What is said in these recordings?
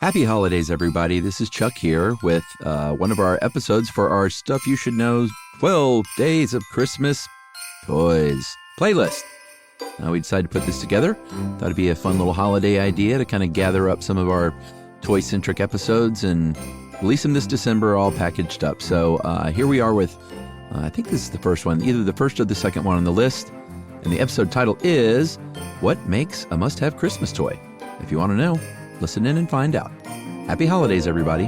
Happy holidays, everybody. This is Chuck here with one of our episodes for our Stuff You Should Know 12 Days of Christmas Toys playlist. We decided to put this together. Thought it'd be a fun little holiday idea to kind of gather up some of our toy-centric episodes and release them this December all packaged up. So here we are with, I think this is the first one, either the first or the second one on the list. And the episode title is, What Makes a Must-Have Christmas Toy? If you want to know, listen in and find out. Happy holidays, everybody.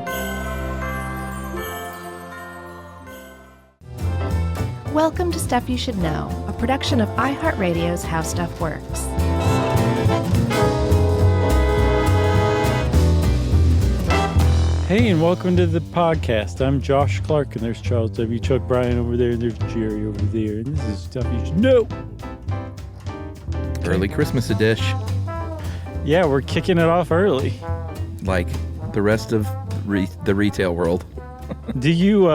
Welcome to Stuff You Should Know, a production of iHeartRadio's How Stuff Works. Hey, and welcome to the podcast. I'm Josh Clark, and there's Charles W. Chuck Bryan over there, and there's Jerry over there, and this is Stuff You Should Know. Early Christmas edition. Yeah, we're kicking it off early. Like the rest of the retail world. Do you,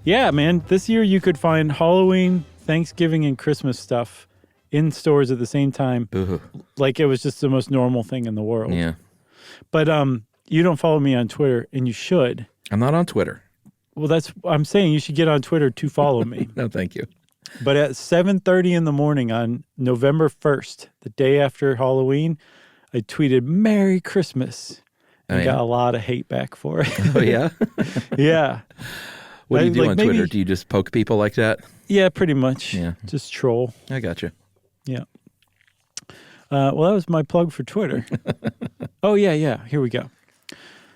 yeah, man, this year you could find Halloween, Thanksgiving, and Christmas stuff in stores at the same time. Ooh. Like it was just the most normal thing in the world. Yeah. But you don't follow me on Twitter, and you should. I'm not on Twitter. Well, I'm saying you should get on Twitter to follow me. No, thank you. But at 7:30 in the morning on November 1st, the day after Halloween, I tweeted, Merry Christmas, and got a lot of hate back for it. Oh, yeah? Yeah. What do you do on Twitter? Do you just poke people like that? Yeah, pretty much. Yeah. Just troll. I got you. Yeah. Well, that was my plug for Twitter. Oh, yeah. Here we go.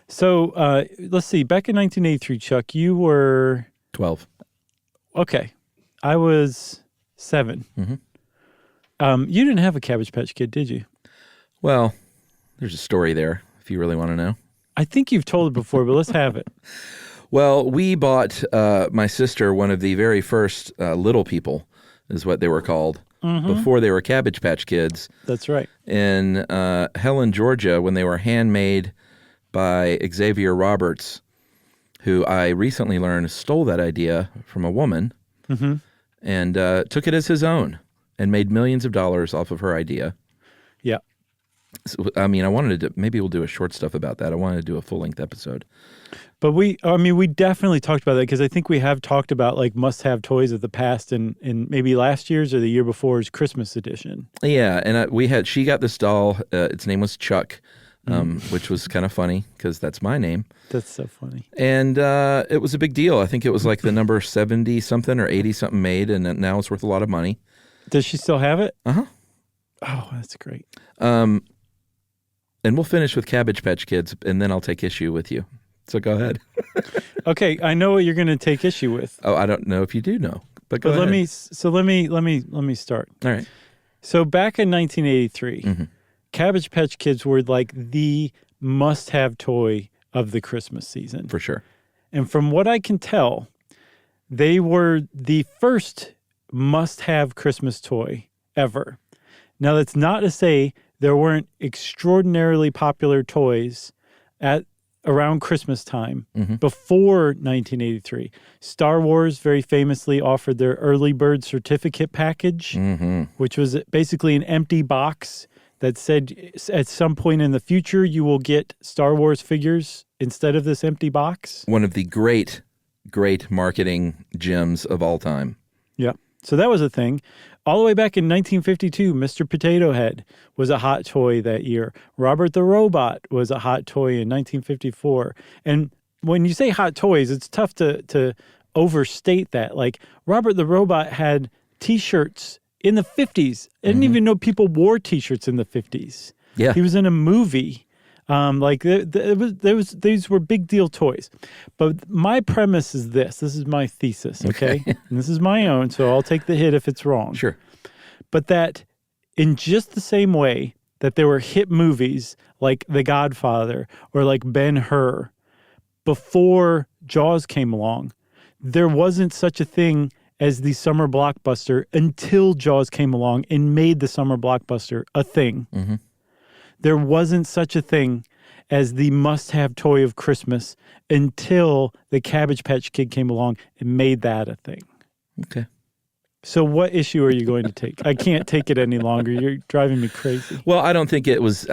So, let's see. Back in 1983, Chuck, you were... 12. Okay. I was 7. Mm-hmm. You didn't have a Cabbage Patch Kid, did you? Well, there's a story there, if you really want to know. I think you've told it before, but let's have it. Well, we bought my sister one of the very first Little People, is what they were called, before they were Cabbage Patch Kids. That's right. In Helen, Georgia, when they were handmade by Xavier Roberts, who I recently learned stole that idea from a woman and took it as his own and made millions of dollars off of her idea. Yeah. So, I mean, I wanted to maybe we'll do a short stuff about that. I wanted to do a full-length episode. But we definitely talked about that because I think we have talked about like must-have toys of the past and maybe last year's or the year before's Christmas edition. Yeah, and she got this doll. Its name was Chuck, which was kind of funny because that's my name. That's so funny. And it was a big deal. I think it was like the number 70-something or 80-something made, and now it's worth a lot of money. Does she still have it? Uh-huh. Oh, that's great. And we'll finish with Cabbage Patch Kids, and then I'll take issue with you. So go ahead. Okay, I know what you're going to take issue with. Oh, I don't know if you do know, but go ahead. Let me start. All right. So back in 1983, Cabbage Patch Kids were like the must-have toy of the Christmas season. For sure. And from what I can tell, they were the first must-have Christmas toy ever. Now, that's not to say there weren't extraordinarily popular toys at around Christmas time before 1983. Star Wars very famously offered their early bird certificate package, which was basically an empty box that said at some point in the future you will get Star Wars figures instead of this empty box. One of the great, great marketing gems of all time. Yeah. So that was a thing. All the way back in 1952, Mr. Potato Head was a hot toy that year. Robert the Robot was a hot toy in 1954. And when you say hot toys, it's tough to overstate that. Like, Robert the Robot had T-shirts in the 50s. I didn't even know people wore T-shirts in the 50s. Yeah. He was in a movie. These were big deal toys. But my premise is this. This is my thesis, okay? And this is my own, so I'll take the hit if it's wrong. Sure. But that in just the same way that there were hit movies like The Godfather or like Ben-Hur before Jaws came along, there wasn't such a thing as the summer blockbuster until Jaws came along and made the summer blockbuster a thing. There wasn't such a thing as the must-have toy of Christmas until the Cabbage Patch Kid came along and made that a thing. Okay. So what issue are you going to take? I can't take it any longer. You're driving me crazy. Well, I don't think it was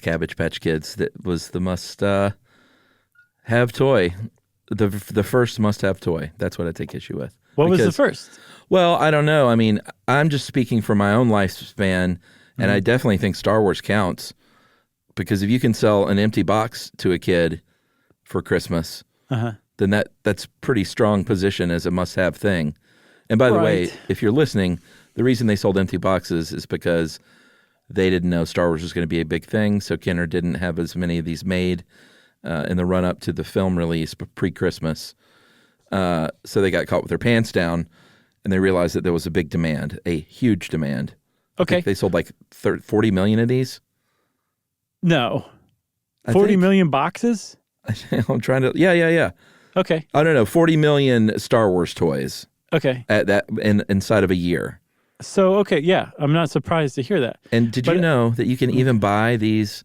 Cabbage Patch Kids that was the must have toy. The first must have toy. That's what I take issue with. What was the first? Well, I don't know. I mean, I'm just speaking from my own lifespan, and I definitely think Star Wars counts, because if you can sell an empty box to a kid for Christmas, then that's pretty strong position as a must-have thing. And by the way, if you're listening, the reason they sold empty boxes is because they didn't know Star Wars was going to be a big thing, so Kenner didn't have as many of these made in the run-up to the film release pre-Christmas. So they got caught with their pants down, and they realized that there was a big demand, a huge demand. Okay. I think they sold like 40 million of these. No. 40 million boxes? I'm trying to... Yeah. Okay. I don't know. 40 million Star Wars toys. Okay. At that inside of a year. So, okay, yeah. I'm not surprised to hear that. And did you know that you can even buy these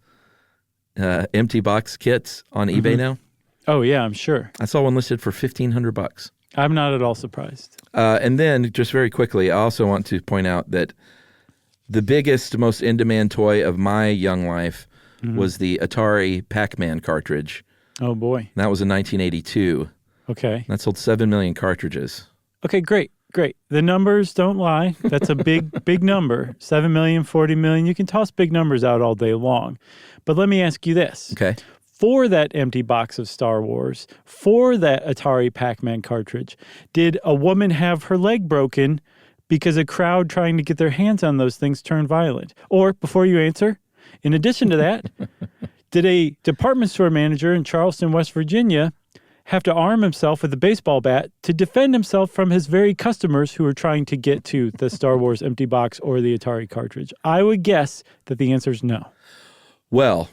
empty box kits on eBay now? Oh, yeah, I'm sure. I saw one listed for $1,500. I'm not at all surprised. And then, just very quickly, I also want to point out that the biggest, most in-demand toy of my young life was the Atari Pac-Man cartridge. Oh, boy. And that was in 1982. Okay. That sold 7 million cartridges. Okay, great. The numbers don't lie. That's a big number. 7 million, 40 million. You can toss big numbers out all day long. But let me ask you this. Okay. For that empty box of Star Wars, for that Atari Pac-Man cartridge, did a woman have her leg broken because a crowd trying to get their hands on those things turned violent? Or, before you answer, in addition to that, did a department store manager in Charleston, West Virginia, have to arm himself with a baseball bat to defend himself from his very customers who were trying to get to the Star Wars empty box or the Atari cartridge? I would guess that the answer is no. Well,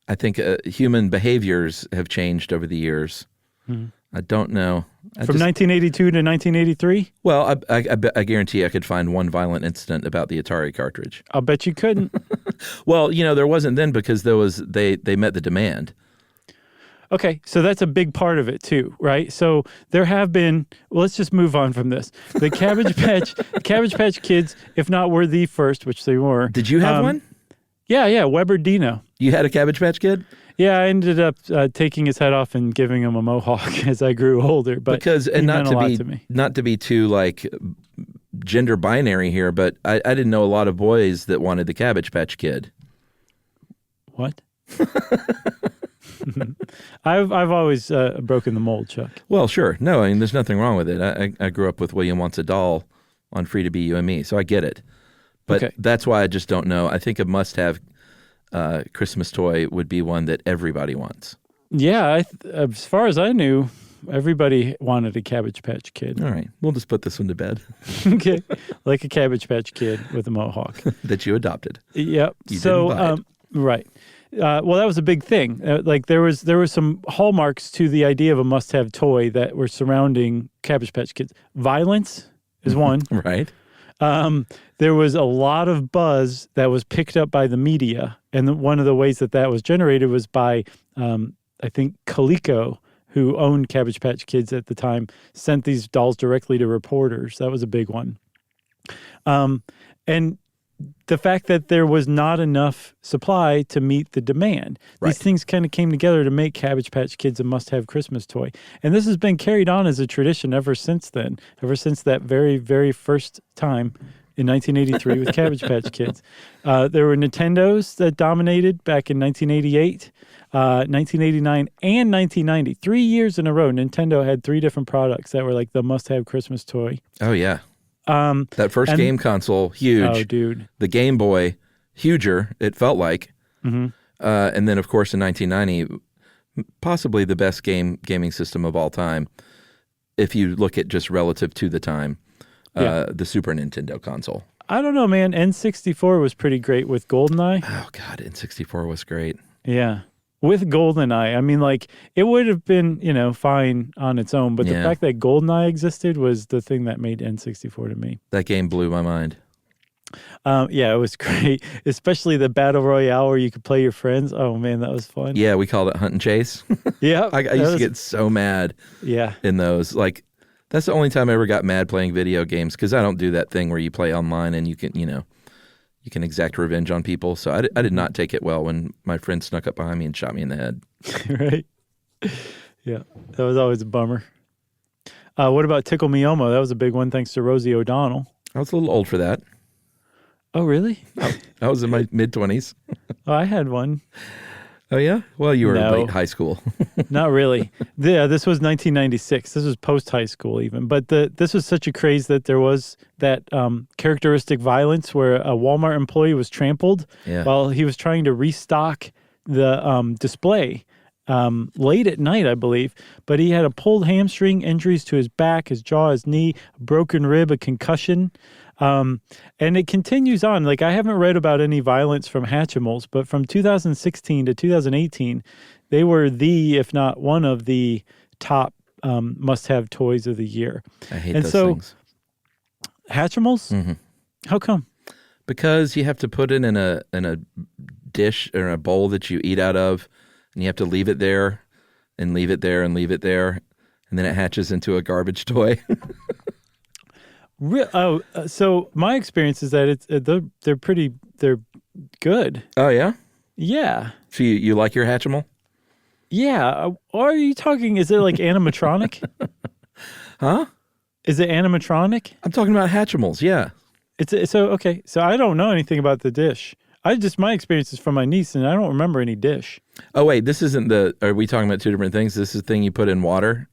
I think human behaviors have changed over the years. I don't know. From 1982 to 1983? Well, I guarantee I could find one violent incident about the Atari cartridge. I'll bet you couldn't. Well, there wasn't then because they met the demand. Okay, so that's a big part of it too, right? So there have been, well, let's just move on from this. The Cabbage Patch Kids, if not were the first, which they were. Did you have one? Yeah, Weber Dino. You had a Cabbage Patch Kid? Yeah, I ended up taking his head off and giving him a mohawk as I grew older. But not to be too like gender binary here, but I didn't know a lot of boys that wanted the Cabbage Patch Kid. What? I've always broken the mold, Chuck. Well, sure. No, I mean, there's nothing wrong with it. I grew up with William Wants a Doll on Free to Be You and Me, so I get it. But that's why I just don't know. I think a must-have Christmas toy would be one that everybody wants. Yeah, as far as I knew, everybody wanted a Cabbage Patch Kid. All right, we'll just put this one to bed. Okay, like a Cabbage Patch Kid with a mohawk. That you adopted. Yep. You didn't buy it. Right. Well, that was a big thing. Like there was some hallmarks to the idea of a must-have toy that were surrounding Cabbage Patch Kids. Violence is one. Right. There was a lot of buzz that was picked up by the media, and one of the ways that was generated was by, I think, Coleco, who owned Cabbage Patch Kids at the time, sent these dolls directly to reporters. That was a big one. And the fact that there was not enough supply to meet the demand. Right. These things kind of came together to make Cabbage Patch Kids a must-have Christmas toy. And this has been carried on as a tradition ever since then, ever since that very, very first time in 1983 with Cabbage Patch Kids. There were Nintendos that dominated back in 1988, 1989, and 1990. 3 years in a row, Nintendo had 3 different products that were like the must-have Christmas toy. Oh, yeah. That first game console, huge. Oh, dude. The Game Boy, huger, it felt like. Mm-hmm. And then, of course, in 1990, possibly the best gaming system of all time, if you look at just relative to the time, the Super Nintendo console. I don't know, man. N64 was pretty great with GoldenEye. Oh, God, N64 was great. Yeah. With GoldenEye, I mean, like, it would have been, fine on its own, but the fact that GoldenEye existed was the thing that made N64 to me. That game blew my mind. Yeah, it was great, especially the Battle Royale where you could play your friends. Oh, man, that was fun. Yeah, we called it Hunt and Chase. Yeah. I used to get so mad in those. Like, That's the only time I ever got mad playing video games, because I don't do that thing where you play online and you can exact revenge on people. So I did not take it well when my friend snuck up behind me and shot me in the head. Right? Yeah, that was always a bummer. What about Tickle Me Elmo? That was a big one, thanks to Rosie O'Donnell. I was a little old for that. Oh, really? I was in my mid-20s. Oh, I had one. Oh, yeah? Well, you were in No. late high school. Not really. Yeah, this was 1996. This was post-high school even. But this was such a craze that there was that characteristic violence where a Walmart employee was trampled while he was trying to restock the display late at night, I believe. But he had a pulled hamstring, injuries to his back, his jaw, his knee, a broken rib, a concussion. And it continues on. Like, I haven't read about any violence from Hatchimals, but from 2016 to 2018, they were if not one of the top must-have toys of the year. I hate those things. Hatchimals? Mm-hmm. How come? Because you have to put it in a dish or a bowl that you eat out of, and you have to leave it there and leave it there and leave it there, and then it hatches into a garbage toy. So my experience is that they're good. Oh, yeah? Yeah. So you like your Hatchimal? Yeah. Or are you talking, is it like animatronic? Huh? Is it animatronic? I'm talking about Hatchimals, yeah. Okay. So I don't know anything about the dish. My experience is from my niece, and I don't remember any dish. Oh, wait, this isn't are we talking about two different things? This is the thing you put in water?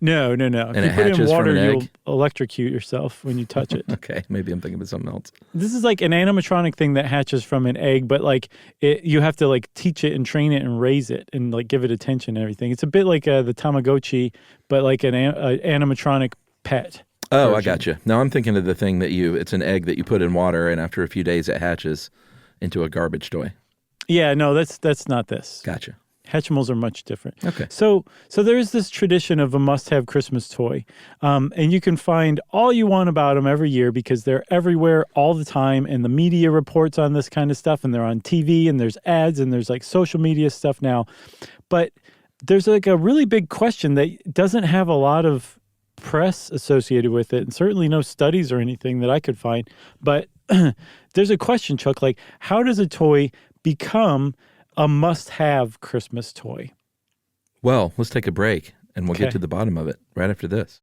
No. And if it you put it in hatches water, from an you'll egg? electrocute yourself when you touch it. Okay, maybe I'm thinking of something else. This is like an animatronic thing that hatches from an egg, but like you have to like teach it and train it and raise it and like give it attention and everything. It's a bit like the Tamagotchi, but like an animatronic pet. Oh, version. I got you. Now I'm thinking of the thing it's an egg that you put in water, and after a few days it hatches into a garbage toy. Yeah, no, that's not this. Gotcha. Hatchimals are much different. Okay. So there is this tradition of a must-have Christmas toy, and you can find all you want about them every year because they're everywhere all the time, and the media reports on this kind of stuff, and they're on TV, and there's ads, and there's like social media stuff now. But there's like a really big question that doesn't have a lot of press associated with it, and certainly no studies or anything that I could find. But there's a question, Chuck, like how does a toy become a must-have Christmas toy? Well, let's take a break, and we'll Okay. get to the bottom of it right after this.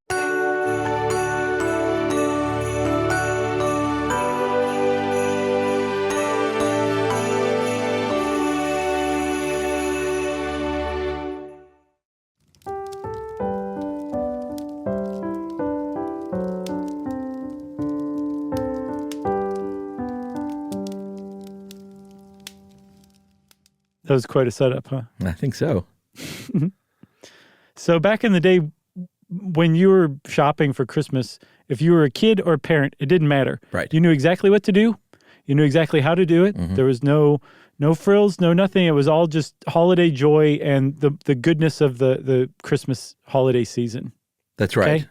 That was quite a setup, huh? I think so. So back in the day, when you were shopping for Christmas, if you were a kid or a parent, it didn't matter. Right. You knew exactly what to do. You knew exactly how to do it. Mm-hmm. There was no frills, no nothing. It was all just holiday joy and the goodness of the Christmas holiday season. That's right. Okay?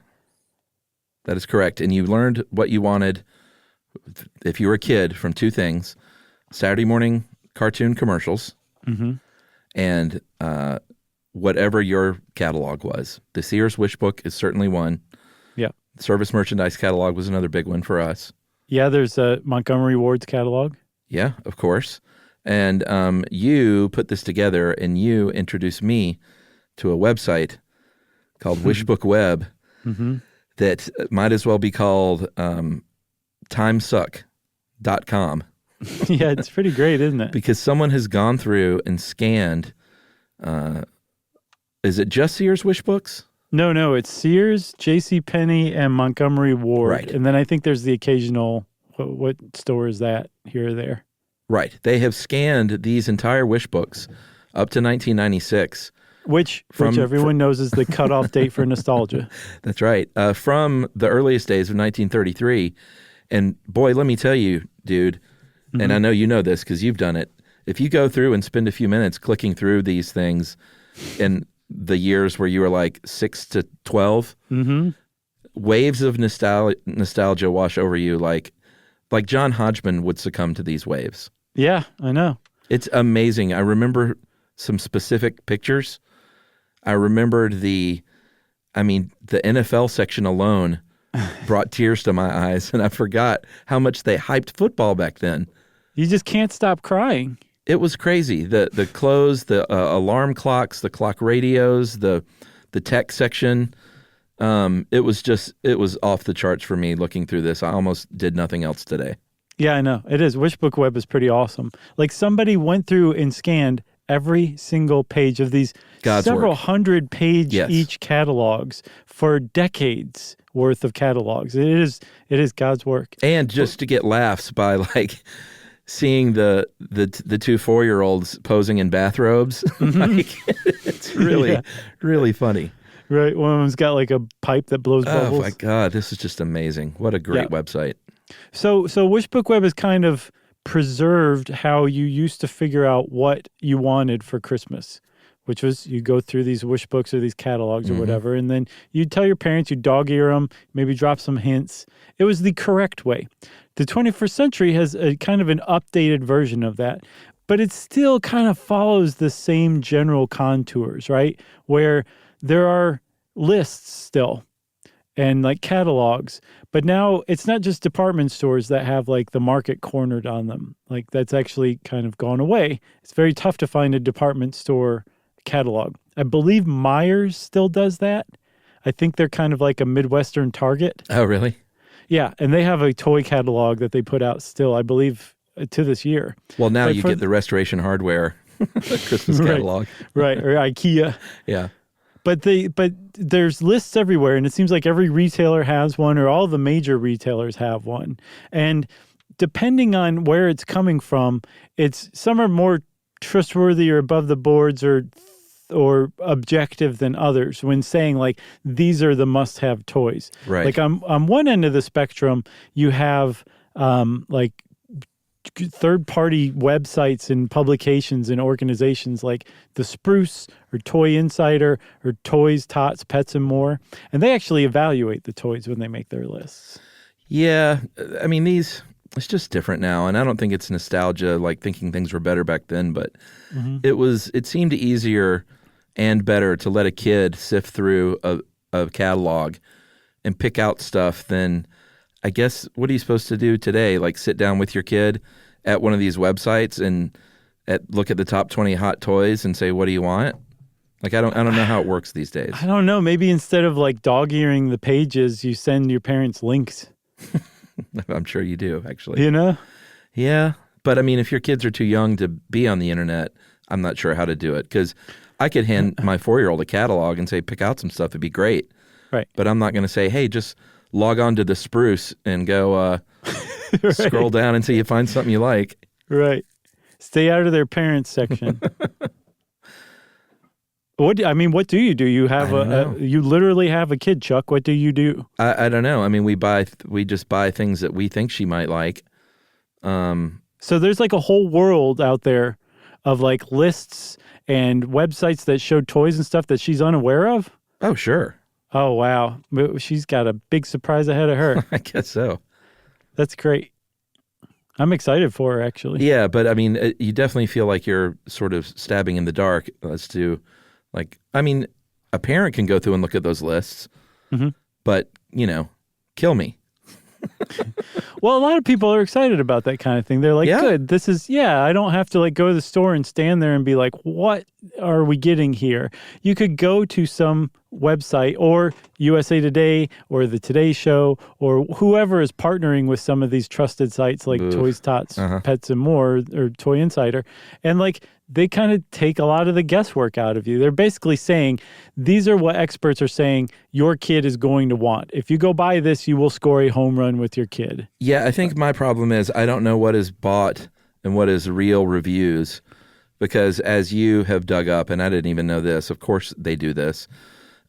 That is correct. And you learned what you wanted, if you were a kid, from two things: Saturday morning cartoon commercials, Mm-hmm. and whatever your catalog was. The Sears Wish Book is certainly one. Yeah. Service merchandise catalog was another big one for us. Yeah, there's a Montgomery Ward's catalog. Yeah, of course. And you put this together, and you introduced me to a website called Wishbook Web Mm-hmm. that might as well be called timesuck.com. Yeah, it's pretty great, isn't it? Because someone has gone through and scanned, is it just Sears Wish Books? No, it's Sears, JCPenney, and Montgomery Ward. Right. And then I think there's the occasional, what store is that here or there? Right. They have scanned these entire Wish Books up to 1996. Which everyone knows is the cutoff date for nostalgia. That's right. From the earliest days of 1933. And boy, let me tell you, dude, and I know you know this because you've done it. If you go through and spend a few minutes clicking through these things in the years where you were like 6 to 12, waves of nostalgia wash over you like John Hodgman would succumb to these waves. Yeah, I know. It's amazing. I remember some specific pictures. I remembered the I mean, the NFL section alone brought tears to my eyes, and I forgot how much they hyped football back then. You just can't stop crying. It was crazy. The clothes, the alarm clocks, the clock radios, the tech section. It was off the charts for me looking through this. I almost did nothing else today. Yeah, I know. It is. Wishbook Web is pretty awesome. Like somebody went through and scanned every single page of these God's several work. 100-page Yes. each catalogs for decades worth of catalogs. It is God's work. And just to get laughs by like seeing the two 4-year-olds posing in bathrobes. Like, it's really funny. Right. One of them's got like a pipe that blows bubbles. Oh my God, this is just amazing. What a great website. So Wishbook Web has kind of preserved how you used to figure out what you wanted for Christmas, which was you go through these wish books or these catalogs or whatever, and then you'd tell your parents, you'd dog ear them, maybe drop some hints. It was the correct way. The 21st century has a kind of an updated version of that, but it still kind of follows the same general contours, right? Where there are lists still and like catalogs, but now it's not just department stores that have like the market cornered on them. Like that's actually kind of gone away. It's very tough to find a department store catalog. I believe Myers still does that. I think they're kind of like a Midwestern Target. Oh, really? Yeah, and they have a toy catalog that they put out still, I believe, to this year. Well, now But you for get the Restoration Hardware Christmas Right. catalog. Right, or IKEA. Yeah. But there's lists everywhere, and it seems like every retailer has one, or all the major retailers have one. And depending on where it's coming from, some are more trustworthy or above the boards or objective than others when saying like these are the must-have toys. Right. Like on one end of the spectrum, you have like third-party websites and publications and organizations like The Spruce or Toy Insider or Toys, Tots, Pets, and More. And they actually evaluate the toys when they make their lists. Yeah. I mean, it's just different now. And I don't think it's nostalgia, like thinking things were better back then, but it seemed easier and better to let a kid sift through a catalog and pick out stuff than, I guess, what are you supposed to do today? Like sit down with your kid at one of these websites and look at the top 20 hot toys and say, what do you want? Like, I don't know how it works these days. I don't know. Maybe instead of like dog-earing the pages, you send your parents links. I'm sure you do, actually. You know? Yeah. But I mean, if your kids are too young to be on the internet, I'm not sure how to do it. Because I could hand my 4-year-old a catalog and say, pick out some stuff. It'd be great. Right. But I'm not going to say, hey, just log on to the Spruce and go Right. scroll down until you find something you like. Right. Stay out of their parents section. What do you do? You have you literally have a kid, Chuck. What do you do? I don't know. I mean, we just buy things that we think she might like. So there's like a whole world out there of like lists and websites that show toys and stuff that she's unaware of. Oh, sure. Oh, wow. She's got a big surprise ahead of her. I guess so. That's great. I'm excited for her, actually. Yeah, but I mean, you definitely feel like you're sort of stabbing in the dark as to, like, I mean, a parent can go through and look at those lists, but, kill me. Well, a lot of people are excited about that kind of thing. They're like, Yeah? good, I don't have to like go to the store and stand there and be like, what are we getting here? You could go to some website or USA Today or the Today Show or whoever is partnering with some of these trusted sites like Toys, Tots, Pets, and More or Toy Insider. And like they kind of take a lot of the guesswork out of you. They're basically saying, these are what experts are saying your kid is going to want. If you go buy this, you will score a home run with your kid. Yeah, I think my problem is I don't know what is bought and what is real reviews because as you have dug up, and I didn't even know this, of course they do this.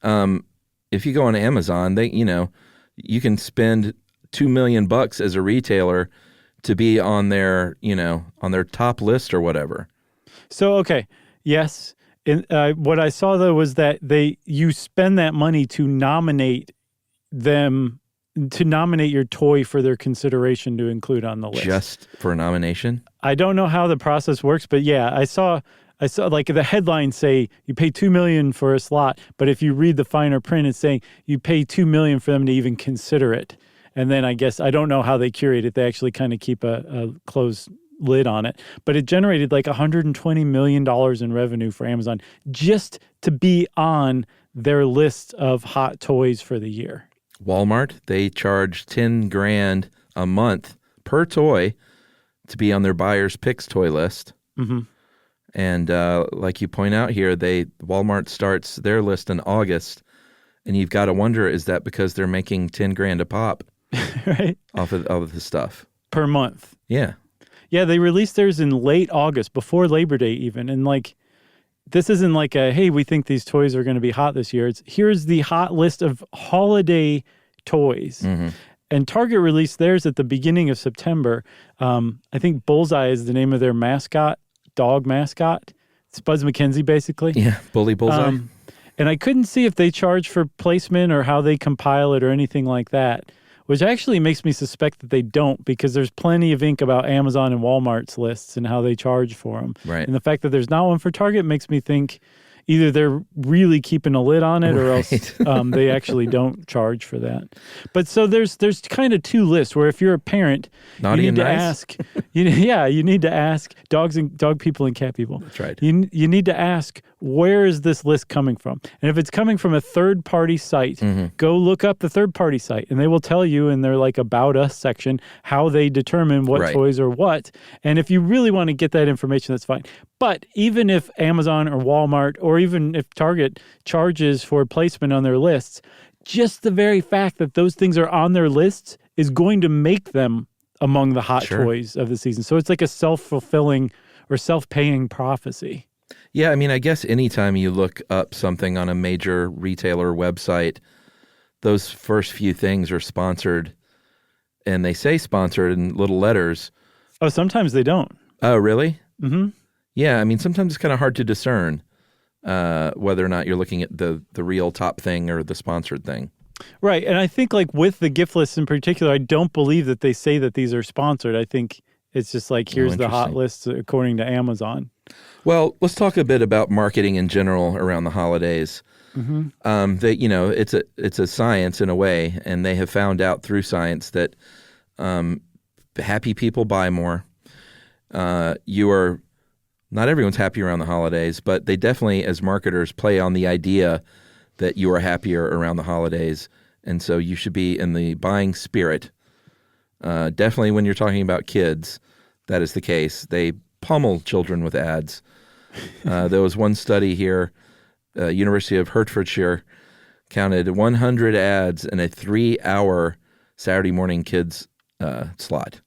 If you go on Amazon, you can spend $2 million as a retailer to be on their, on their top list or whatever. So, okay, yes. And what I saw, though, was that you spend that money to nominate your toy for their consideration to include on the list. Just for a nomination? I don't know how the process works, but yeah, I saw I saw like the headlines say you pay $2 million for a slot, but if you read the finer print, it's saying you pay $2 million for them to even consider it. And then I guess I don't know how they curate it. They actually kind of keep a closed lid on it, but it generated like $120 million in revenue for Amazon just to be on their list of hot toys for the year. Walmart, they charge $10,000 a month per toy to be on their buyers' picks toy list. Mm-hmm. And like you point out here, Walmart starts their list in August, and you've got to wonder, is that because they're making $10,000 a pop right? off of the stuff Per month. Yeah. Yeah, they released theirs in late August, before Labor Day even. And like, this isn't like hey, we think these toys are going to be hot this year. Here's the hot list of holiday toys. Mm-hmm. And Target released theirs at the beginning of September. I think Bullseye is the name of their mascot, dog mascot. It's Buzz McKenzie, basically. Yeah, Bully Bullseye. And I couldn't see if they charge for placement or how they compile it or anything like that, which actually makes me suspect that they don't, because there's plenty of ink about Amazon and Walmart's lists and how they charge for them. Right. And the fact that there's not one for Target makes me think either they're really keeping a lid on it, or else they actually don't charge for that. But so there's kind of two lists where if you're a parent, Naughty you need and to nice? ask. You need to ask dog people and cat people. That's right. You need to ask, where is this list coming from? And if it's coming from a third-party site, go look up the third-party site, and they will tell you in their like About Us section how they determine what toys are what. And if you really want to get that information, that's fine. But even if Amazon or Walmart, or even if Target charges for placement on their lists, just the very fact that those things are on their lists is going to make them among the hot toys of the season. So it's like a self-fulfilling or self-paying prophecy. Yeah, I mean, I guess anytime you look up something on a major retailer website, those first few things are sponsored, and they say sponsored in little letters. Oh, sometimes they don't. Oh, really? Mm-hmm. Yeah, I mean, sometimes it's kind of hard to discern whether or not you're looking at the real top thing or the sponsored thing. Right, and I think like with the gift lists in particular, I don't believe that they say that these are sponsored. I think it's just like, here's the hot list according to Amazon. Well, let's talk a bit about marketing in general around the holidays. Mm-hmm. It's a science in a way, and they have found out through science that happy people buy more. Not everyone's happy around the holidays, but they definitely, as marketers, play on the idea that you are happier around the holidays, and so you should be in the buying spirit. Definitely when you're talking about kids, that is the case. They pummel children with ads. There was one study here, University of Hertfordshire counted 100 ads in a 3-hour Saturday morning kids slot.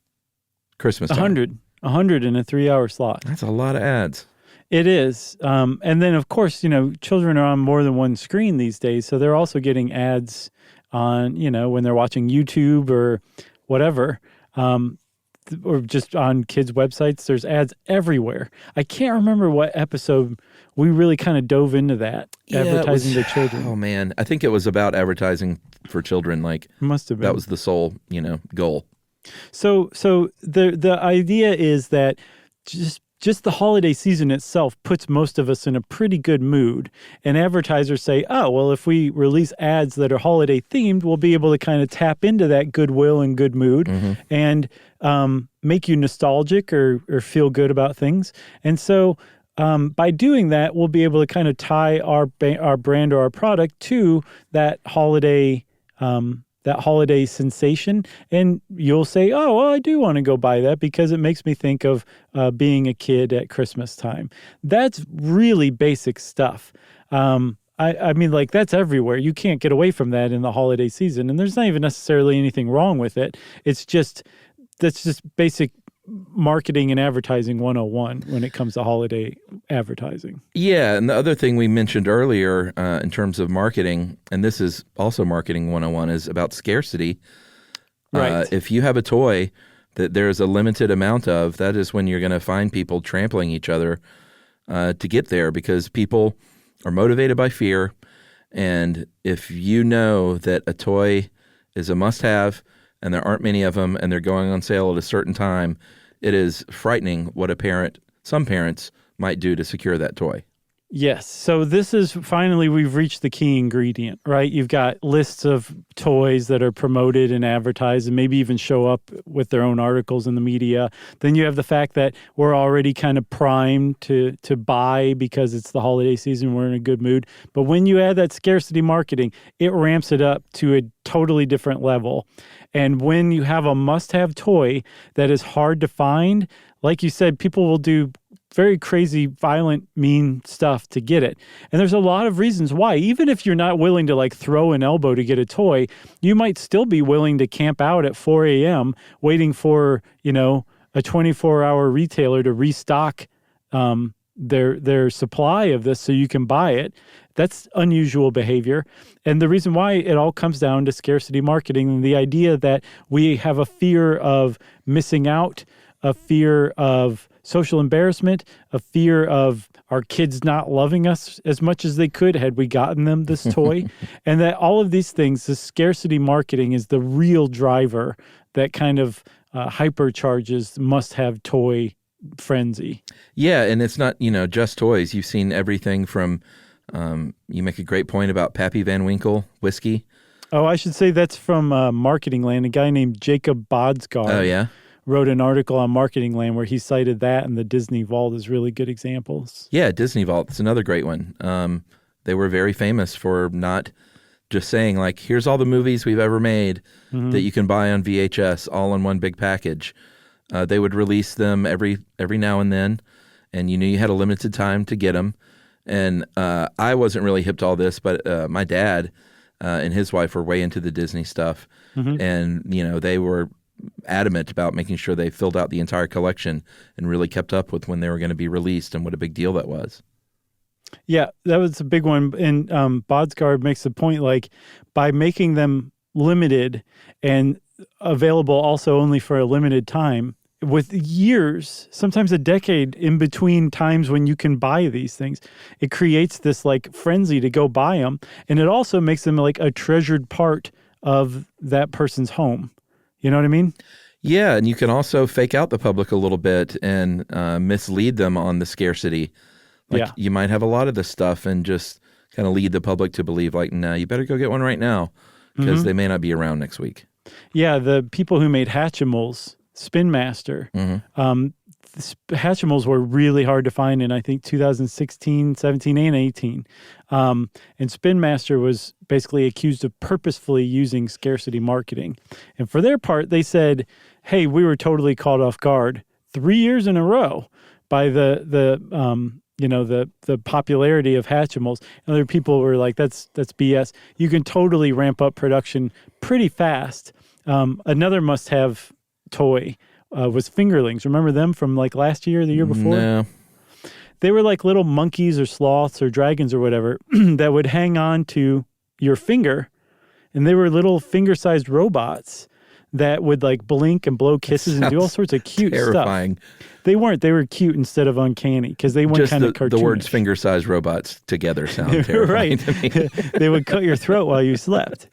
Christmas time. 100 in a 3-hour slot. That's a lot of ads. It is. And then, of course, children are on more than one screen these days, so they're also getting ads on, when they're watching YouTube or whatever, or just on kids' websites. There's ads everywhere. I can't remember what episode we really kind of dove into that, advertising to children. Oh, man. I think it was about advertising for children. Like, must have been. That was the sole, goal. So the idea is that just the holiday season itself puts most of us in a pretty good mood. And advertisers say, oh, well, if we release ads that are holiday themed, we'll be able to kind of tap into that goodwill and good mood and make you nostalgic or feel good about things. And so by doing that, we'll be able to kind of tie our brand or our product to that holiday sensation, and you'll say, oh, well, I do want to go buy that because it makes me think of being a kid at Christmas time. That's really basic stuff. I mean, like, that's everywhere. You can't get away from that in the holiday season, and there's not even necessarily anything wrong with it. That's just basic marketing and advertising 101 when it comes to holiday advertising. Yeah, and the other thing we mentioned earlier in terms of marketing, and this is also marketing 101, is about scarcity. Right. If you have a toy that there's a limited amount of, that is when you're going to find people trampling each other to get there, because people are motivated by fear. And if you know that a toy is a must-have and there aren't many of them and they're going on sale at a certain time, it is frightening what some parents might do to secure that toy. Yes. So this is finally, we've reached the key ingredient, right? You've got lists of toys that are promoted and advertised and maybe even show up with their own articles in the media. Then you have the fact that we're already kind of primed to buy because it's the holiday season. We're in a good mood. But when you add that scarcity marketing, it ramps it up to a totally different level. And when you have a must-have toy that is hard to find, like you said, people will do very crazy, violent, mean stuff to get it. And there's a lot of reasons why. Even if you're not willing to like throw an elbow to get a toy, you might still be willing to camp out at 4 a.m. waiting for, a 24-hour retailer to restock their supply of this so you can buy it. That's unusual behavior. And the reason why it all comes down to scarcity marketing and the idea that we have a fear of missing out, a fear of social embarrassment, a fear of our kids not loving us as much as they could had we gotten them this toy. And that all of these things, the scarcity marketing is the real driver that kind of hypercharges must-have toy frenzy. Yeah, and it's not, just toys. You've seen everything from, you make a great point about Pappy Van Winkle whiskey. Oh, I should say that's from Marketing Land, a guy named Jacob Bodsgaard. Oh, yeah? Wrote an article on Marketing Land where he cited that and the Disney Vault as really good examples. Yeah, Disney Vault is another great one. They were very famous for not just saying, like, here's all the movies we've ever made that you can buy on VHS all in one big package. They would release them every now and then, and you knew you had a limited time to get them. And I wasn't really hip to all this, but my dad and his wife were way into the Disney stuff. And, they were adamant about making sure they filled out the entire collection and really kept up with when they were going to be released and what a big deal that was. Yeah, that was a big one. And Bodsgaard makes the point, like, by making them limited and available also only for a limited time, with years, sometimes a decade in between times when you can buy these things, it creates this like frenzy to go buy them. And it also makes them like a treasured part of that person's home. You know what I mean? Yeah, and you can also fake out the public a little bit and mislead them on the scarcity. Like, you might have a lot of this stuff and just kind of lead the public to believe, like, no, you better go get one right now because they may not be around next week. Yeah, the people who made Hatchimals, Spin Master, Hatchimals were really hard to find in, I think, 2016, 17, and 18. And Spin Master was basically accused of purposefully using scarcity marketing. And for their part, they said, hey, we were totally caught off guard 3 years in a row by the popularity of Hatchimals. And other people were like, that's BS. You can totally ramp up production pretty fast. Another must-have toy was fingerlings. Remember them from like last year or the year before? No. They were like little monkeys or sloths or dragons or whatever that would hang on to your finger. And they were little finger-sized robots that would like blink and blow kisses and do all sorts of cute terrifying stuff. They weren't. They were cute instead of uncanny because they weren't kind of cartoonish. The words finger-sized robots together sound terrifying to me. They would cut your throat while you slept.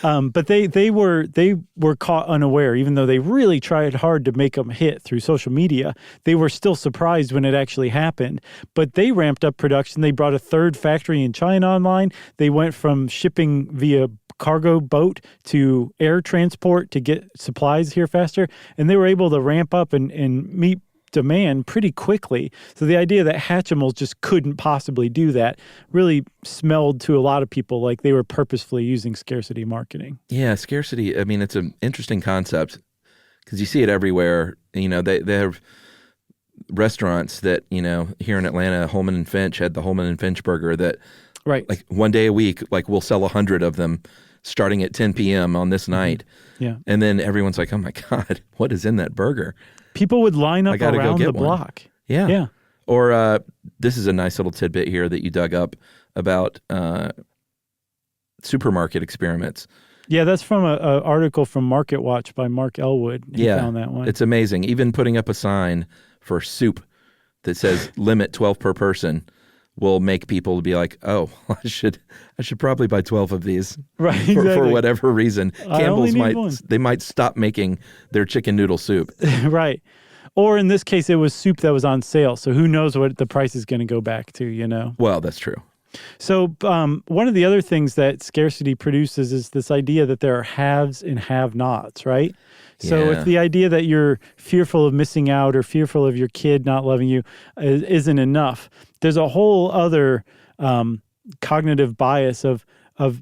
But they were caught unaware, even though they really tried hard to make them hit through social media. They were still surprised when it actually happened. But they ramped up production. They brought a third factory in China online. They went from shipping via cargo boat to air transport to get supplies here faster. And they were able to ramp up and meet demand pretty quickly. So the idea that Hatchimals just couldn't possibly do that really smelled to a lot of people like they were purposefully using scarcity marketing. Yeah, scarcity, I mean, it's an interesting concept because you see it everywhere. They have restaurants that, here in Atlanta, Holman and Finch had the Holman and Finch burger that like one day a week, like we'll sell 100 of them starting at 10 p.m. on this night. Yeah. And then everyone's like, oh my God, what is in that burger? People would line up around the block. Yeah. Yeah. Or this is a nice little tidbit here that you dug up about supermarket experiments. Yeah, that's from an article from Market Watch by Mark Elwood. He found that one. It's amazing. Even putting up a sign for soup that says limit 12 per person will make people be like, oh, I should probably buy 12 of these for whatever reason. Campbell's might stop making their chicken noodle soup. Right. Or in this case, it was soup that was on sale. So who knows what the price is going to go back to, you know? Well, that's true. So one of the other things that scarcity produces is this idea that there are haves and have-nots, right? So if the idea that you're fearful of missing out or fearful of your kid not loving you isn't enough, there's a whole other cognitive bias of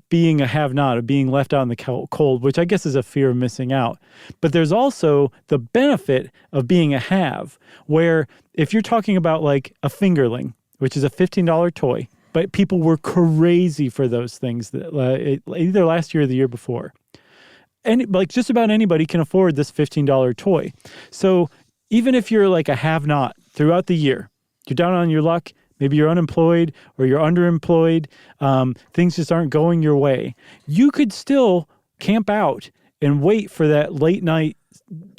being a have-not, of being left out in the cold, which I guess is a fear of missing out. But there's also the benefit of being a have, where if you're talking about like a fingerling, which is a $15 toy, but people were crazy for those things either last year or the year before. And like just about anybody can afford this $15 toy. So even if you're like a have-not throughout the year, you're down on your luck, maybe you're unemployed or you're underemployed, things just aren't going your way, you could still camp out and wait for that late night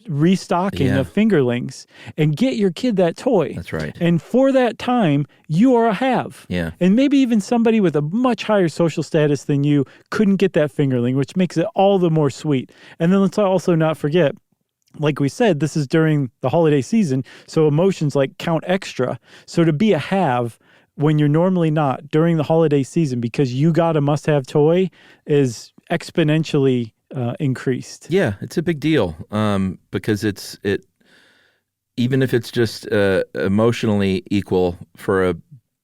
restocking of fingerlings and get your kid that toy. That's right. And for that time, you are a have. Yeah. And maybe even somebody with a much higher social status than you couldn't get that fingerling, which makes it all the more sweet. And then let's also not forget, like we said, this is during the holiday season, so emotions like count extra. So to be a have when you're normally not during the holiday season because you got a must-have toy is exponentially increased. Yeah, it's a big deal because it even if it's just emotionally equal for a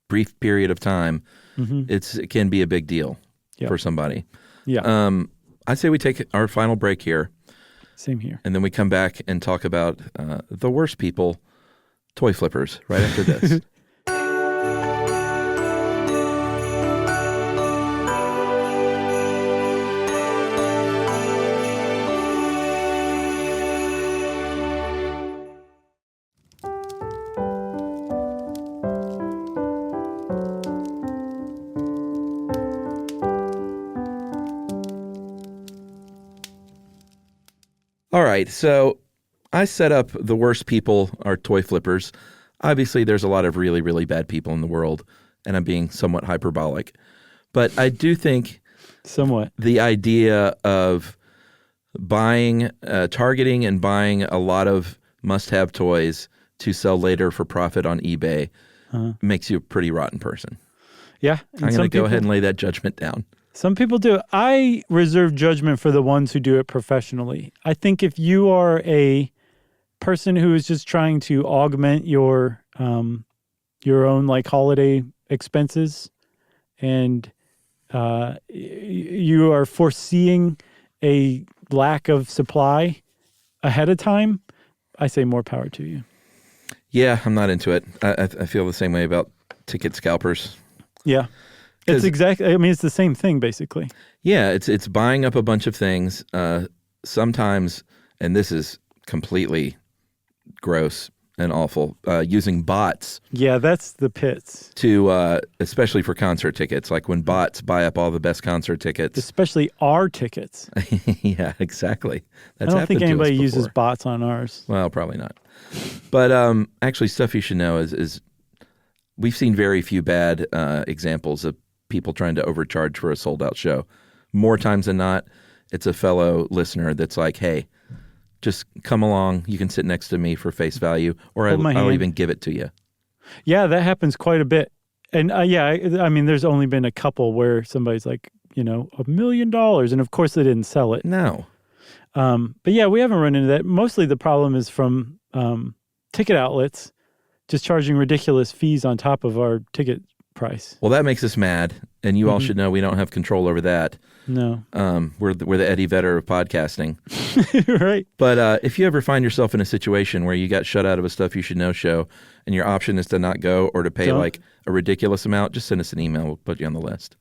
brief period of time, it can be a big deal for somebody. Yeah. I'd say we take our final break here. Same here. And then we come back and talk about the worst people, toy flippers, right after this. All right, so I set up the worst people are toy flippers. Obviously, there's a lot of really, really bad people in the world, and I'm being somewhat hyperbolic. But I do think the idea of buying, targeting and buying a lot of must-have toys to sell later for profit on eBay makes you a pretty rotten person. Yeah. I'm going to go ahead and lay that judgment down. Some people do. I reserve judgment for the ones who do it professionally. I think if you are a person who is just trying to augment your own like holiday expenses and you are foreseeing a lack of supply ahead of time, I say more power to you. Yeah, I'm not into it. I feel the same way about ticket scalpers. Yeah. It's exactly, I mean, it's the same thing, basically. Yeah, it's buying up a bunch of things. Sometimes, and this is completely gross and awful, using bots. Yeah, that's the pits. To, especially for concert tickets, like when bots buy up all the best concert tickets. Especially our tickets. Yeah, exactly. I don't think anybody uses bots on ours. Well, probably not. But actually, stuff you should know is we've seen very few bad examples of people trying to overcharge for a sold-out show. More times than not, it's a fellow listener that's like, hey, just come along. You can sit next to me for face value, or I'll even give it to you. Yeah, that happens quite a bit. And I mean, there's only been a couple where somebody's like, $1 million. And of course, they didn't sell it. No. But yeah, we haven't run into that. Mostly the problem is from ticket outlets just charging ridiculous fees on top of our ticket price. Well, that makes us mad, and you all should know we don't have control over that. No. We're the Eddie Vedder of podcasting. Right. But if you ever find yourself in a situation where you got shut out of a Stuff You Should Know show, and your option is to not go or to pay like a ridiculous amount, just send us an email. We'll put you on the list.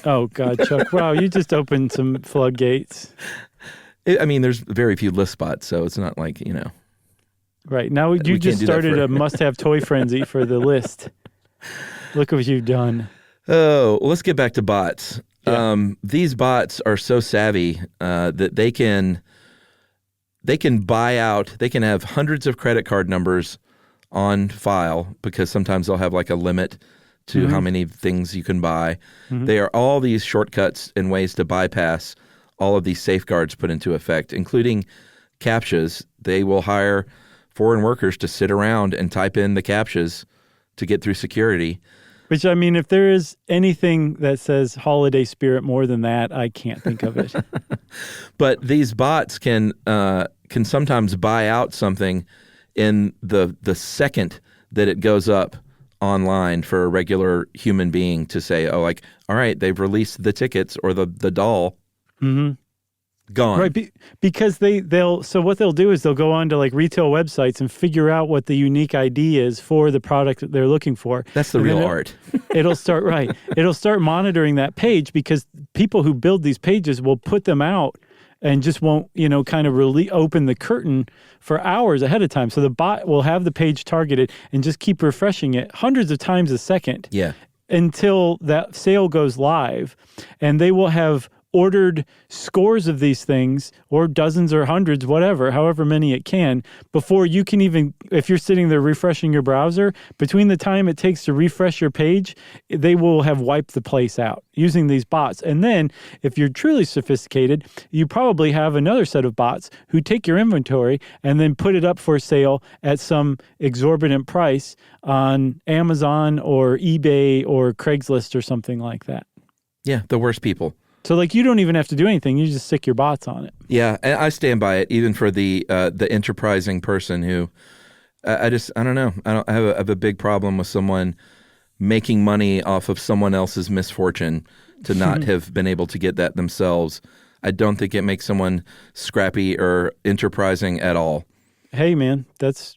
Oh, God, Chuck. Wow, you just opened some floodgates. I mean, there's very few list spots, so it's not like, Right. Now you just started a must-have toy frenzy for the list. Look what you've done. Oh, well, let's get back to bots. Yeah. These bots are so savvy that they can buy out. They can have hundreds of credit card numbers on file because sometimes they'll have like a limit to how many things you can buy. They are all these shortcuts and ways to bypass all of these safeguards put into effect, including CAPTCHAs. They will hire foreign workers to sit around and type in the CAPTCHAs to get through security. Which, I mean, if there is anything that says holiday spirit more than that, I can't think of it. But these bots can sometimes buy out something in the second that it goes up online for a regular human being to say, oh, like, all right, they've released the tickets or the doll. Mm-hmm. Gone. Right, because so what they'll do is they'll go on to like retail websites and figure out what the unique ID is for the product that they're looking for. That's the real art. It'll start monitoring that page, because people who build these pages will put them out and just won't, kind of open the curtain for hours ahead of time. So the bot will have the page targeted and just keep refreshing it hundreds of times a second. Yeah. Until that sale goes live, and they will have ordered scores of these things, or dozens or hundreds, however many it can, before you can even, if you're sitting there refreshing your browser, between the time it takes to refresh your page, they will have wiped the place out using these bots. And then if you're truly sophisticated, you probably have another set of bots who take your inventory and then put it up for sale at some exorbitant price on Amazon or eBay or Craigslist or something like that. Yeah, the worst people. So, like, you don't even have to do anything. You just stick your bots on it. Yeah, and I stand by it, even for the enterprising person who, I don't know. I have a big problem with someone making money off of someone else's misfortune to not have been able to get that themselves. I don't think it makes someone scrappy or enterprising at all. Hey, man, that's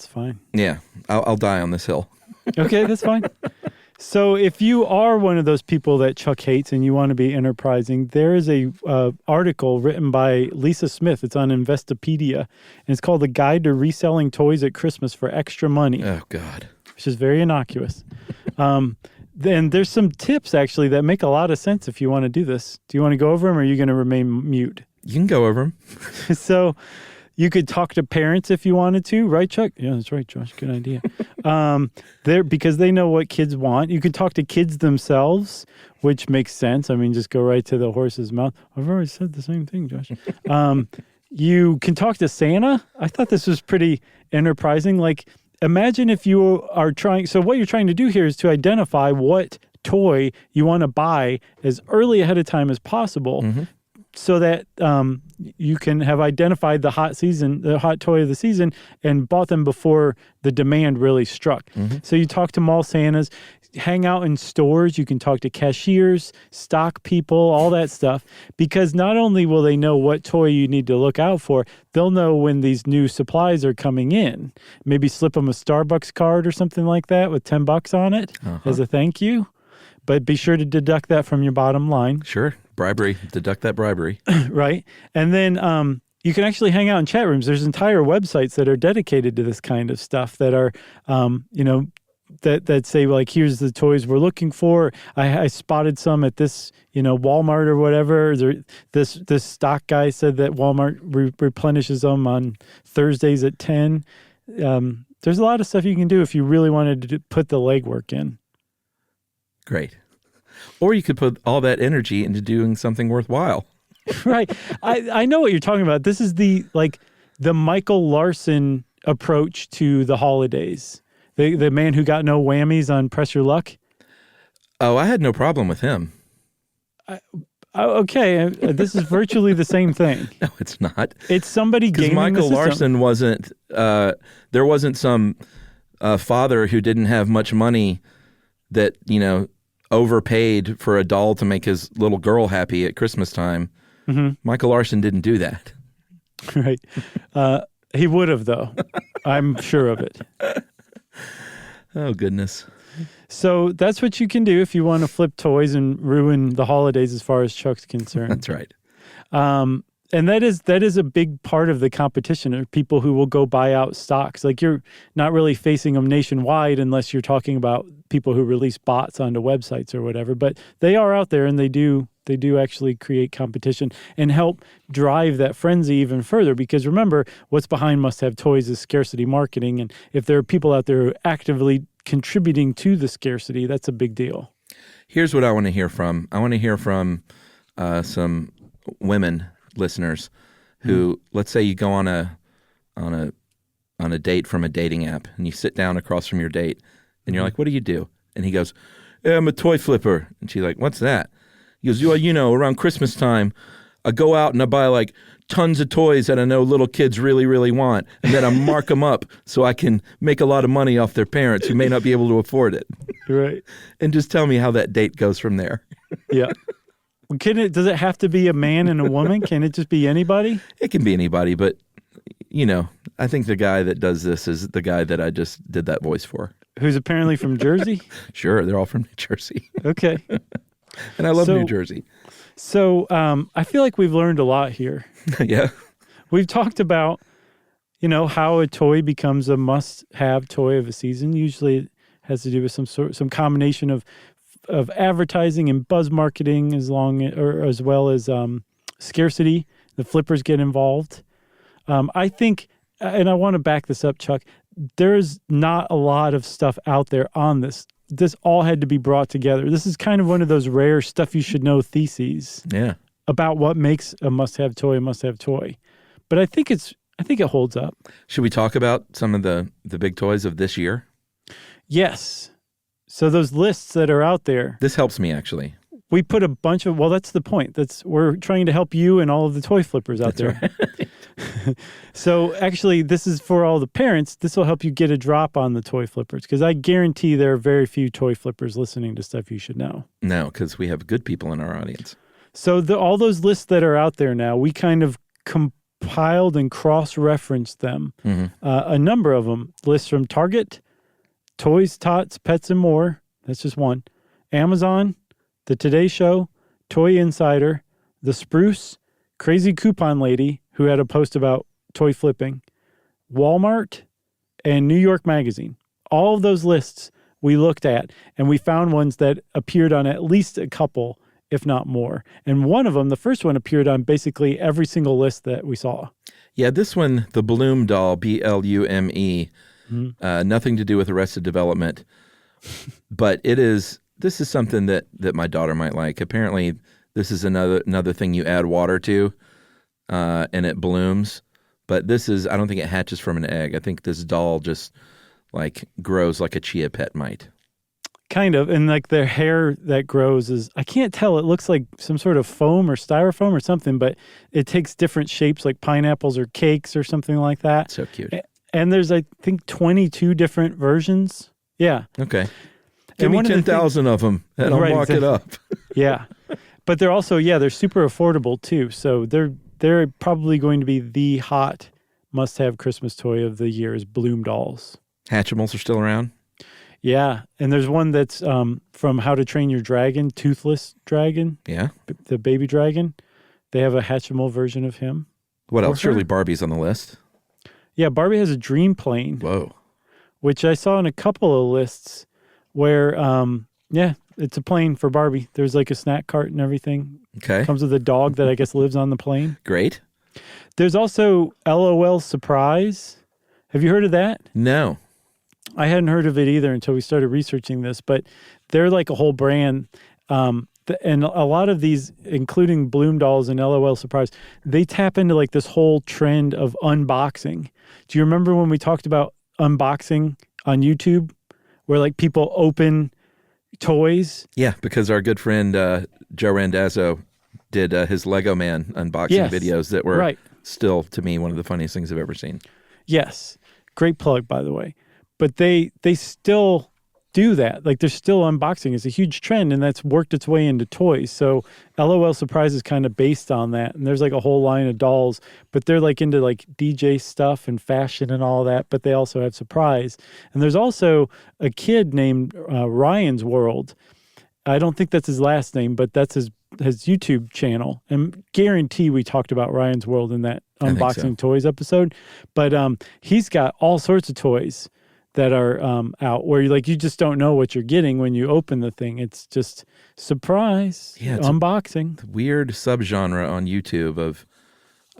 fine. Yeah, I'll die on this hill. Okay, that's fine. So if you are one of those people that Chuck hates and you want to be enterprising, there is a article written by Lisa Smith. It's on Investopedia, and it's called The Guide to Reselling Toys at Christmas for Extra Money. Oh, God. Which is very innocuous. Then there's some tips, actually, that make a lot of sense if you want to do this. Do you want to go over them, or are you going to remain mute? You can go over them. So you could talk to parents if you wanted to, right, Chuck? Yeah, that's right, Josh. Good idea. Because they know what kids want. You could talk to kids themselves, which makes sense. I mean, just go right to the horse's mouth. I've already said the same thing, Josh. You can talk to Santa. I thought this was pretty enterprising. Like, imagine if you are trying. So what you're trying to do here is to identify what toy you want to buy as early ahead of time as possible. Mm-hmm. So that you can have identified the hot toy of the season, and bought them before the demand really struck. Mm-hmm. So you talk to mall Santas, hang out in stores, you can talk to cashiers, stock people, all that stuff, because not only will they know what toy you need to look out for, they'll know when these new supplies are coming in. Maybe slip them a Starbucks card or something like that with $10 on it as a thank you. But be sure to deduct that from your bottom line. Sure. Bribery. Deduct that bribery. Right. And then you can actually hang out in chat rooms. There's entire websites that are dedicated to this kind of stuff that are, that say, like, here's the toys we're looking for. I spotted some at this, Walmart or whatever. This stock guy said that Walmart replenishes them on Thursdays at 10. There's a lot of stuff you can do if you really wanted to put the legwork in. Great. Or you could put all that energy into doing something worthwhile. Right. I know what you're talking about. This is the Michael Larson approach to the holidays. The man who got no whammies on Press Your Luck. Oh, I had no problem with him. Okay. This is virtually the same thing. No, it's not. It's somebody gaming the system. Because Michael Larson wasn't, there wasn't some father who didn't have much money that, overpaid for a doll to make his little girl happy at Christmas time. Mm-hmm. Michael Larson didn't do that. Right. He would have, though. I'm sure of it. Oh, goodness. So that's what you can do if you want to flip toys and ruin the holidays as far as Chuck's concerned. That's right. And that is a big part of the competition, are people who will go buy out stocks. Like, you're not really facing them nationwide unless you're talking about people who release bots onto websites or whatever. But they are out there, and they do actually create competition and help drive that frenzy even further. Because remember, what's behind Must Have Toys is scarcity marketing. And if there are people out there who are actively contributing to the scarcity, that's a big deal. Here's what I want to hear from. I want to hear from some women listeners who, let's say you go on a on a date from a dating app, and you sit down across from your date, and you're like, what do you do? And he goes, hey, I'm a toy flipper. And she's like, what's that? He goes, well, around Christmas time, I go out and I buy like tons of toys that I know little kids really, really want, and then I mark them up so I can make a lot of money off their parents who may not be able to afford it. Right. And just tell me how that date goes from there. Yeah. Does it have to be a man and a woman? Can it just be anybody? It can be anybody, but, I think the guy that does this is the guy that I just did that voice for. Who's apparently from Jersey? Sure, they're all from New Jersey. Okay. And I love New Jersey. So I feel like we've learned a lot here. Yeah. We've talked about, how a toy becomes a must-have toy of a season. Usually it has to do with some combination of advertising and buzz marketing as well as scarcity. The flippers get involved. I think, and I want to back this up, Chuck, there's not a lot of stuff out there on this. This all had to be brought together. This is kind of one of those rare stuff you should know theses. Yeah. About what makes a must-have toy a must-have toy. But I think it holds up. Should we talk about some of the big toys of this year? Yes. So those lists that are out there. This helps me, actually. We put a bunch of, that's the point. We're trying to help you and all of the toy flippers out there. Right. So actually, this is for all the parents. This will help you get a drop on the toy flippers, because I guarantee there are very few toy flippers listening to Stuff You Should Know. No, because we have good people in our audience. So all those lists that are out there now, we kind of compiled and cross-referenced them. Mm-hmm. A number of them. Lists from Target, Toys, Tots, Pets, and More. That's just one. Amazon, The Today Show, Toy Insider, The Spruce, Crazy Coupon Lady, who had a post about toy flipping, Walmart, and New York Magazine. All of those lists we looked at, and we found ones that appeared on at least a couple, if not more. And one of them, the first one, appeared on basically every single list that we saw. Yeah, this one, the Bloom doll, Blume, nothing to do with Arrested Development, but this is something that my daughter might like. Apparently, this is another thing you add water to, and it blooms. But I don't think it hatches from an egg. I think this doll just grows like a chia pet might. Kind of. And their hair that grows I can't tell. It looks like some sort of foam or styrofoam or something, but it takes different shapes like pineapples or cakes or something like that. So cute. And there's, I think, 22 different versions. Yeah. Okay. Give me 10,000 of them, and I'll mock it up. Yeah. But they're also, they're super affordable, too. So they're probably going to be the hot must-have Christmas toy of the year is Bloom dolls. Hatchimals are still around? Yeah. And there's one that's from How to Train Your Dragon, Toothless Dragon. Yeah. The baby dragon. They have a Hatchimal version of him. What else? Surely Barbie's on the list. Yeah, Barbie has a dream plane. Whoa. Which I saw in a couple of lists where, it's a plane for Barbie. There's a snack cart and everything. Okay. Comes with a dog that I guess lives on the plane. Great. There's also LOL Surprise. Have you heard of that? No. I hadn't heard of it either until we started researching this, but they're like a whole brand. And a lot of these, including Bloom dolls and LOL Surprise, they tap into this whole trend of unboxing. Do you remember when we talked about unboxing on YouTube, where people open toys? Yeah, because our good friend Joe Randazzo did his Lego Man unboxing videos that were still, to me, one of the funniest things I've ever seen. Yes. Great plug, by the way. But they still do that. They're still unboxing. It's a huge trend, and that's worked its way into toys. So LOL Surprise is kind of based on that. And there's a whole line of dolls, but they're into DJ stuff and fashion and all that, but they also have surprise. And there's also a kid named Ryan's World. I don't think that's his last name, but that's his YouTube channel. And guarantee we talked about Ryan's World in that unboxing toys episode. But he's got all sorts of toys that are out where you just don't know what you're getting when you open the thing. It's just surprise, unboxing. Weird subgenre on YouTube of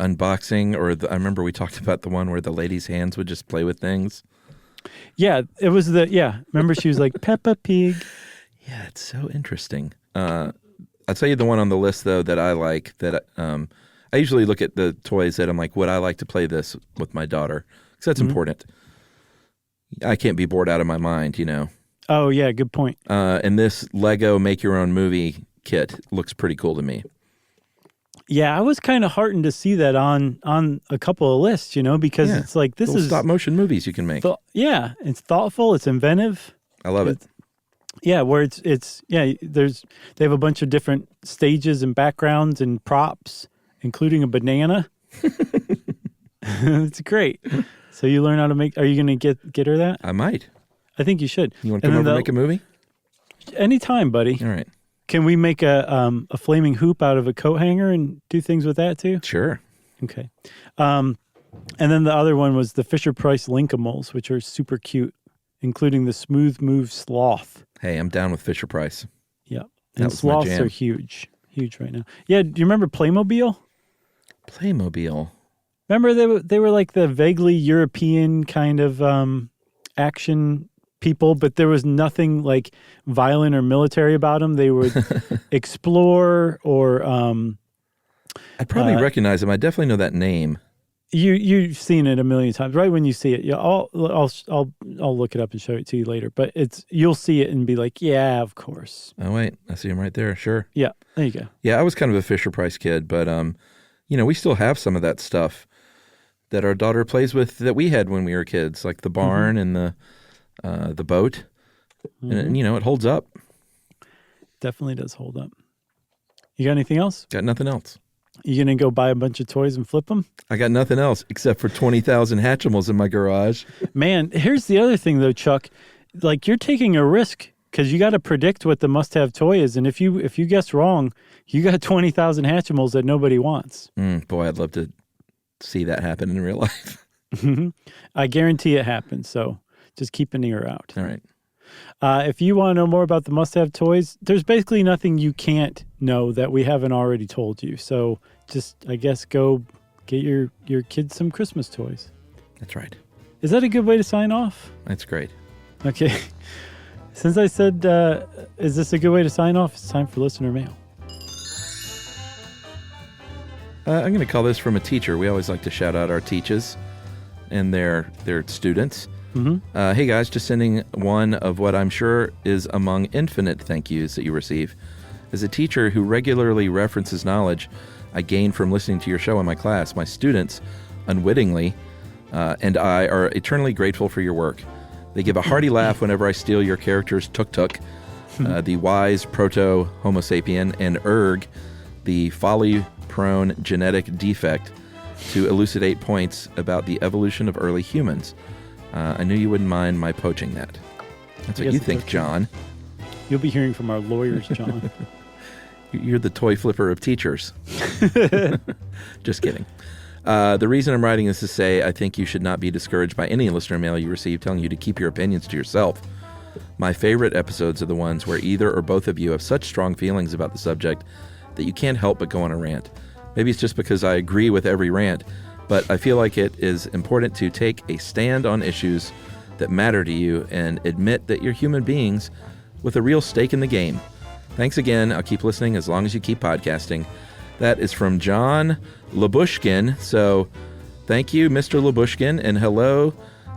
unboxing, I remember we talked about the one where the lady's hands would just play with things. Yeah, it was remember she was like, Peppa Pig. Yeah, it's so interesting. I'll tell you the one on the list, though, that I like, that I usually look at the toys that I'm like, would I like to play this with my daughter? because that's important. I can't be bored out of my mind, you know. Oh, yeah, good point. And this Lego Make Your Own Movie kit looks pretty cool to me. Yeah, I was kind of heartened to see that on a couple of lists, you know, because it's like this little is stop-motion movies you can make. It's thoughtful, it's inventive. I love it. Yeah, where they have a bunch of different stages and backgrounds and props, including a banana. It's great. So you learn how to make. Are you going to get her that? I might. I think you should. You want to come over and make a movie? Anytime, buddy. All right. Can we make a flaming hoop out of a coat hanger and do things with that too? Sure. Okay. And then the other one was the Fisher-Price Linkimals, which are super cute, including the Smooth Move Sloth. Hey, I'm down with Fisher-Price. Yeah. And sloths are huge right now. Yeah, do you remember Playmobil? Playmobil. Remember they were like the vaguely European kind of action people, but there was nothing like violent or military about them. They would explore or I probably recognize them. I definitely know that name. You've seen it a million times. Right when you see it, I'll look it up and show it to you later. But you'll see it and be like, yeah, of course. Oh wait, I see him right there. Sure. Yeah, there you go. Yeah, I was kind of a Fisher-Price kid, but we still have some of that stuff that our daughter plays with that we had when we were kids, like the barn and the boat, and it holds up. Definitely does hold up. You got anything else? Got nothing else. You gonna go buy a bunch of toys and flip them? I got nothing else except for 20,000 Hatchimals in my garage. Man, here's the other thing though, Chuck. Like you're taking a risk because you got to predict what the must-have toy is, and if you guess wrong, you got 20,000 Hatchimals that nobody wants. Boy, I'd love to see that happen in real life. I guarantee it happens. So just keep an ear out. All right. If you want to know more about the must-have toys, there's basically nothing you can't know that we haven't already told you. So just, I guess, go get your kids some Christmas toys. That's right. Is that a good way to sign off? That's great. Okay. Since I said, is this a good way to sign off? It's time for listener mail. I'm going to call this from a teacher. We always like to shout out our teachers and their students. Hey guys, just sending one of what I'm sure is among infinite thank yous that you receive. As a teacher who regularly references knowledge I gain from listening to your show in my class, my students, unwittingly, and I are eternally grateful for your work. They give a hearty laugh whenever I steal your characters Tuk-Tuk, the wise proto-Homo sapien, and Erg, the folly-prone genetic defect, to elucidate points about the evolution of early humans. I knew you wouldn't mind my poaching that. That's what you think, okay. John. You'll be hearing from our lawyers, John. You're the toy flipper of teachers. Just kidding. The reason I'm writing this is to say I think you should not be discouraged by any listener mail you receive telling you to keep your opinions to yourself. My favorite episodes are the ones where either or both of you have such strong feelings about the subject that you can't help but go on a rant. Maybe it's just because I agree with every rant, but I feel like it is important to take a stand on issues that matter to you and admit that you're human beings with a real stake in the game. Thanks again. I'll keep listening as long as you keep podcasting. That is from John Labushkin. So thank you, Mr. Labushkin, and hello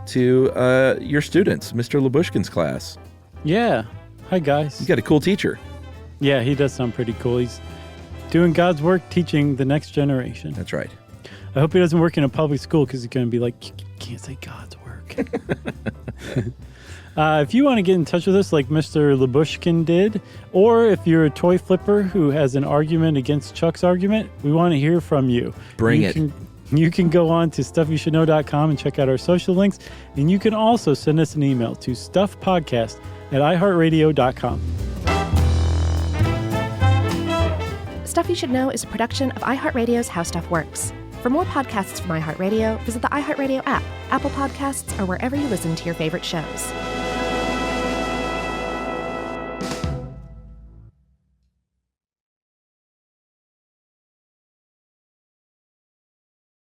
to your students, Mr. Labushkin's class. Yeah. Hi, guys. You got a cool teacher. Yeah, he does sound pretty cool. He's doing God's work teaching the next generation. That's right. I hope he doesn't work in a public school because he's going to be like, you can't say God's work. If you want to get in touch with us like Mr. Labushkin did, or if you're a toy flipper who has an argument against Chuck's argument, we want to hear from you. Bring it. You can go on to stuffyoushouldknow.com and check out our social links. And you can also send us an email to stuffpodcast@iheartradio.com. Stuff You Should Know is a production of iHeartRadio's How Stuff Works. For more podcasts from iHeartRadio, visit the iHeartRadio app, Apple Podcasts, or wherever you listen to your favorite shows.